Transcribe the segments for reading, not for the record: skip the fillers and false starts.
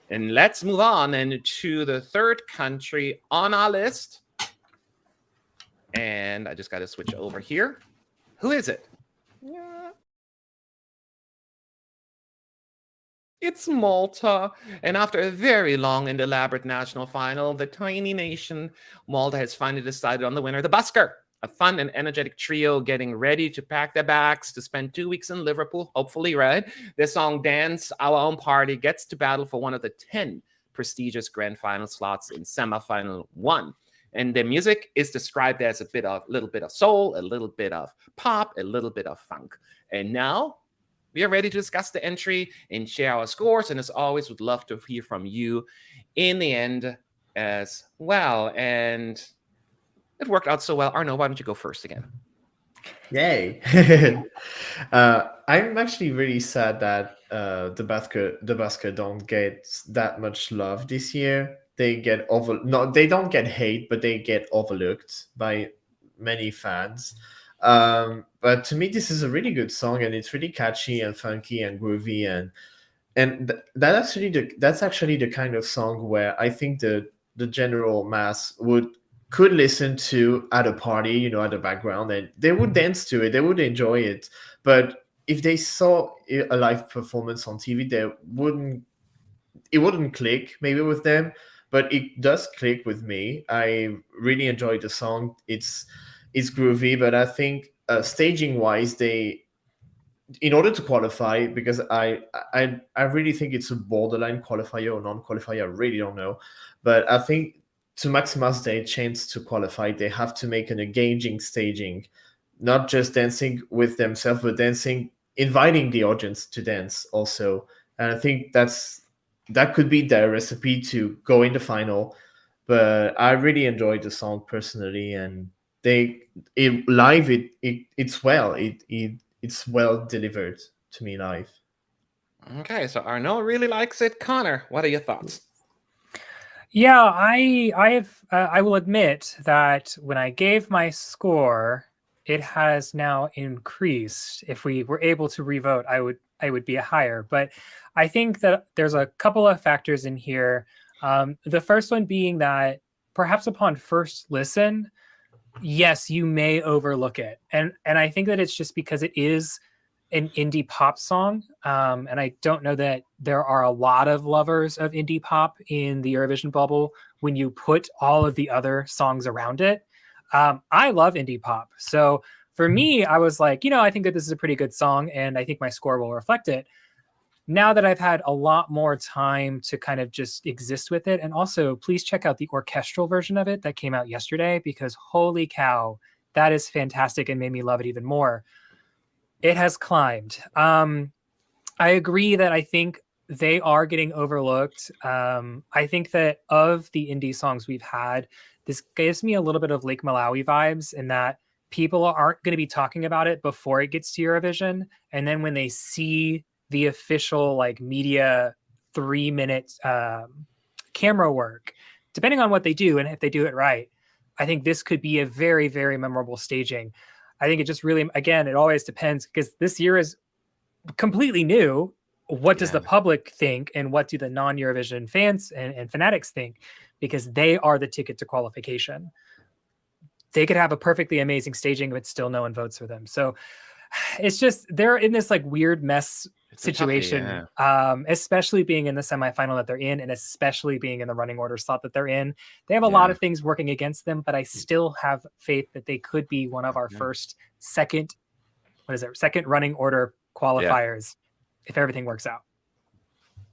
And let's move on and to the third country on our list. And I just got to switch over here. Who is it? It's Malta. And after a very long and elaborate national final, the tiny nation Malta has finally decided on the winner, the Busker. A fun and energetic trio getting ready to pack their bags to spend 2 weeks in Liverpool, hopefully, right? Their song Dance Our Own Party gets to battle for one of the 10 prestigious grand final slots in semifinal 1. And their music is described as a little bit of soul, a little bit of pop, a little bit of funk. And now we are ready to discuss the entry and share our scores. And as always, would love to hear from you in the end as well. And it worked out so well. Arno, why don't you go first again? Yay! I'm actually really sad that the Basker don't get that much love this year. They get they don't get hate, but they get overlooked by many fans. But to me, this is a really good song, and it's really catchy and funky and groovy, and that's actually the kind of song where I think the general mass could listen to at a party, at the background, and they would dance to it, they would enjoy it. But if they saw a live performance on TV, it wouldn't click maybe with them, but it does click with me. I really enjoy the song. It's groovy, but I think staging wise, in order to qualify, because I really think it's a borderline qualifier or non-qualifier, I really don't know, but I think to maximize their chance to qualify, they have to make an engaging staging, not just dancing with themselves, but inviting the audience to dance also. And I think that could be their recipe to go in the final. But I really enjoyed the song personally, and it's well delivered to me live. Okay, so Arno really likes it. Connor, what are your thoughts? Yeah, I will admit that when I gave my score, it has now increased. If we were able to revote, I would be higher. But I think that there's a couple of factors in here. The first one being that perhaps upon first listen, yes, you may overlook it, and I think that it's just because it is an indie pop song, and I don't know that there are a lot of lovers of indie pop in the Eurovision bubble when you put all of the other songs around it. I love indie pop, so for me, I was like, I think that this is a pretty good song, and I think my score will reflect it. Now that I've had a lot more time to kind of just exist with it, and also please check out the orchestral version of it that came out yesterday, because holy cow, that is fantastic and made me love it even more. It has climbed. I agree that I think they are getting overlooked. I think that of the indie songs we've had, this gives me a little bit of Lake Malawi vibes, in that people aren't going to be talking about it before it gets to Eurovision. And then when they see the official media 3-minute camera work, depending on what they do and if they do it right, I think this could be a very, very memorable staging. I think it just really, again, it always depends, because this year is completely new. What does the public think, and what do the non-Eurovision fans and fanatics think? Because they are the ticket to qualification. They could have a perfectly amazing staging, but still no one votes for them. So it's just, they're in this weird mess situation, especially being in the semifinal that they're in, and especially being in the running order slot that they're in. They have a lot of things working against them, but I still have faith that they could be one of our second running order qualifiers if everything works out.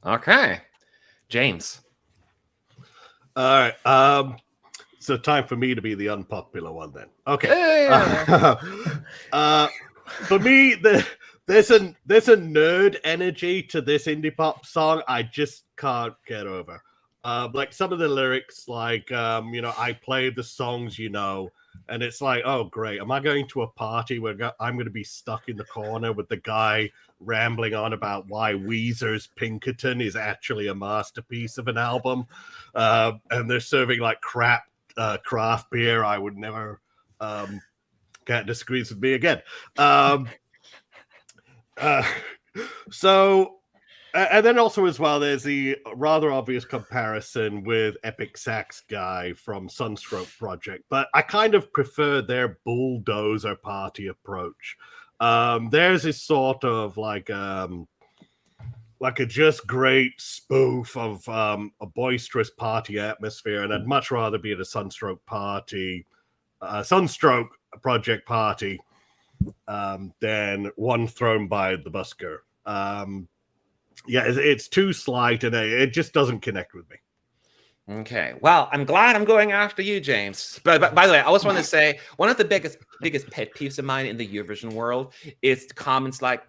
Okay, James. All right. So time for me to be the unpopular one then. Okay. For me, there's a nerd energy to this indie pop song I just can't get over. Some of the lyrics, I play the songs, and it's like, oh great, am I going to a party where I'm going to be stuck in the corner with the guy rambling on about why Weezer's Pinkerton is actually a masterpiece of an album, and they're serving crap craft beer. I would never. Cat disagrees with me again. So And then also as well, there's the rather obvious comparison with Epic Sax Guy from Sunstroke Project, but I kind of prefer their bulldozer party approach. Theirs is sort of like a just great spoof of a boisterous party atmosphere, and I'd much rather be at a Sunstroke Project party than one thrown by the busker. Yeah, it's too slight, and it just doesn't connect with me. Okay, well, I'm glad I'm going after you, James. But by the way, I also want to say one of the biggest pet peeves of mine in the Eurovision world is comments like,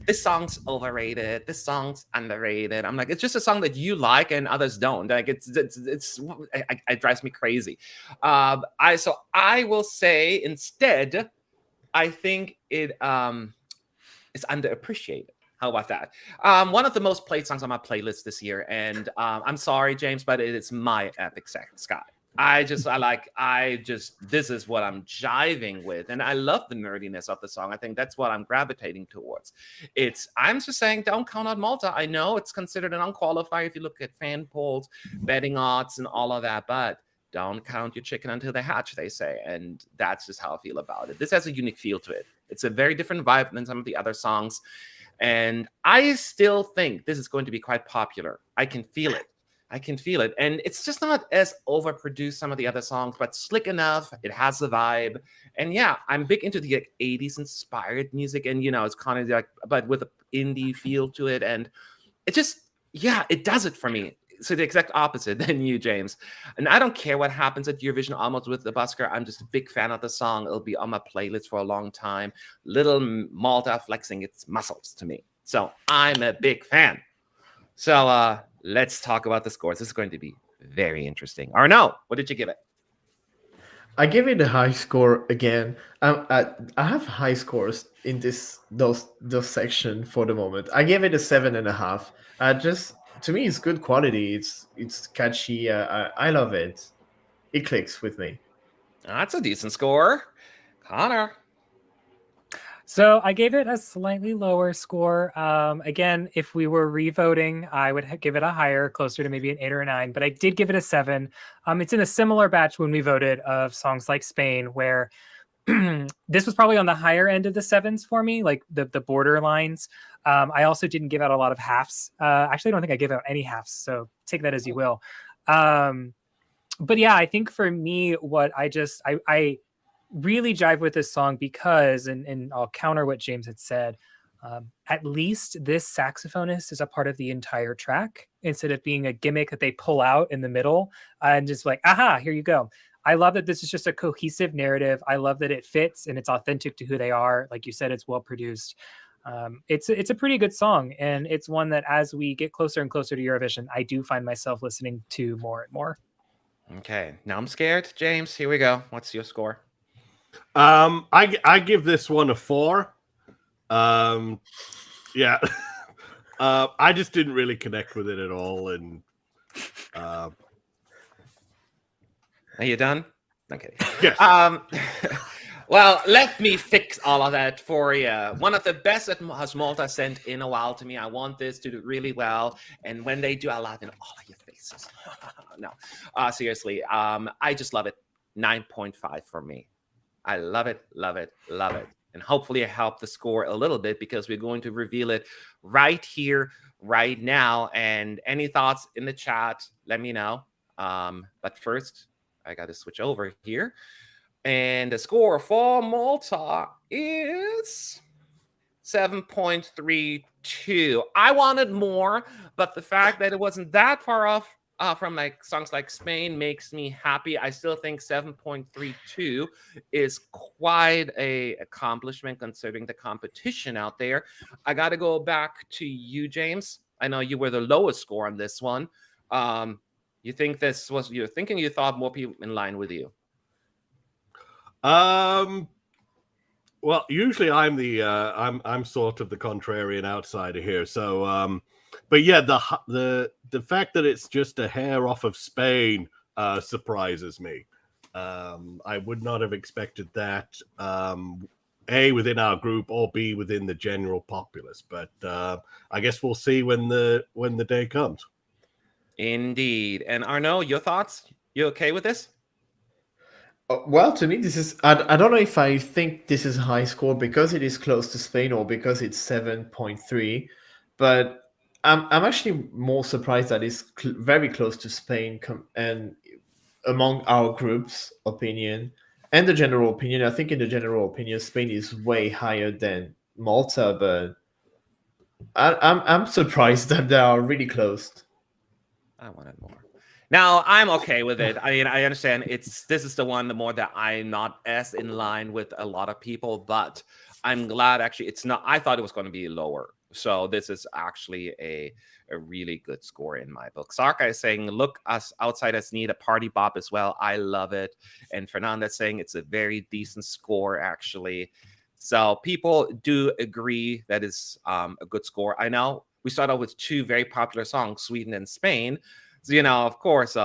"This song's overrated. This song's underrated." I'm like, it's just a song that you like and others don't. Like, it drives me crazy. I will say instead, I think it is underappreciated. How about that? One of the most played songs on my playlist this year, and I'm sorry, James, but it is my Epic Sax Guy. This is what I'm jiving with, and I love the nerdiness of the song. I think that's what I'm gravitating towards. I'm just saying, don't count out Malta. I know it's considered an unqualifier if you look at fan polls, betting odds, and all of that, but don't count your chicken until they hatch, they say, and that's just how I feel about it. This has a unique feel to it. It's a very different vibe than some of the other songs. And I still think this is going to be quite popular. I can feel it. And it's just not as overproduced some of the other songs, but slick enough. It has the vibe. And yeah, I'm big into the 80s inspired music. And, it's kind of like, but with an indie feel to it. And it just, it does it for me. So the exact opposite than you, James. And I don't care what happens at Eurovision Almost with the Busker. I'm just a big fan of the song. It'll be on my playlist for a long time. Little Malta flexing its muscles to me. So I'm a big fan. So let's talk about the scores. This is going to be very interesting. Arnaud, what did you give it? I give it a high score again. I have high scores in those section for the moment. I gave it a 7.5. To me, it's good quality. It's catchy. I love it. It clicks with me. That's a decent score. Connor. So I gave it a slightly lower score. Again, if we were revoting, I would give it a higher, closer to maybe an 8 or a 9. But I did give it a 7. It's in a similar batch when we voted of songs like Spain, where this was probably on the higher end of the 7s for me, like the borderlines. I also didn't give out a lot of halves. Actually, I don't think I gave out any halves, so take that as you will. But yeah, I think for me, what I really jive with this song because, and I'll counter what James had said, at least this saxophonist is a part of the entire track instead of being a gimmick that they pull out in the middle and just like, aha, here you go. I love that this is just a cohesive narrative. I love that it fits and it's authentic to who they are. Like you said, it's well produced. It's a pretty good song, and it's one that as we get closer and closer to Eurovision, I do find myself listening to more and more. Okay, now I'm scared. James, here we go. What's your score? I give this one a 4. Yeah. I just didn't really connect with it at all, and are you done? Okay. Yes. Well, let me fix all of that for you. One of the best that has Malta sent in a while to me. I want this to do really well, and when they do, I laugh in all of your faces. No, seriously. I just love it. 9.5 for me. I love it, love it, love it. And hopefully I help the score a little bit because we're going to reveal it right here, right now. And any thoughts in the chat, let me know. But first, I got to switch over here. And the score for Malta is 7.32. I wanted more, but the fact that it wasn't that far off from like songs like Spain makes me happy. I still think 7.32 is quite a accomplishment considering the competition out there. I got to go back to you, James. I know you were the lowest score on this one. You think this was you're thinking you thought more people in line with you? Well, usually I'm the I'm sort of the contrarian outsider here. So, but yeah, the fact that it's just a hair off of Spain surprises me. I would not have expected that. A, within our group, or B, within the general populace. But I guess we'll see when the day comes. Indeed. And Arnaud, your thoughts? You okay with this? Well, to me, this is. I don't know if I think this is a high score because it is close to Spain or because it's 7.3, but I'm actually more surprised that it's very close to Spain and among our group's opinion and the general opinion. I think in the general opinion, Spain is way higher than Malta, but I'm surprised that they are really close. I wanted more. Now I'm okay with it. I mean, I understand this is the one the more that I'm not as in line with a lot of people, but I'm glad actually it's not. I thought it was going to be lower. So this is actually a really good score in my book. Sarka is saying, look, us outsiders need a party bop as well. I love it. And Fernandez saying it's a very decent score, actually. So people do agree that is a good score. I know we start out with two very popular songs, Sweden and Spain. So, of course,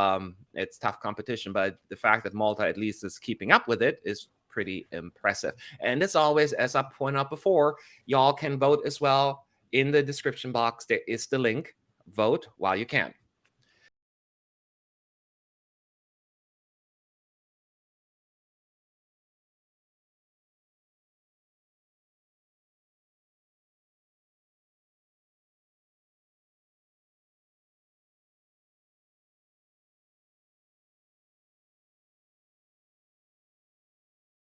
it's tough competition, but the fact that Malta at least is keeping up with it is pretty impressive. And as always, as I pointed out before, y'all can vote as well. In the description box, there is the link. Vote while you can.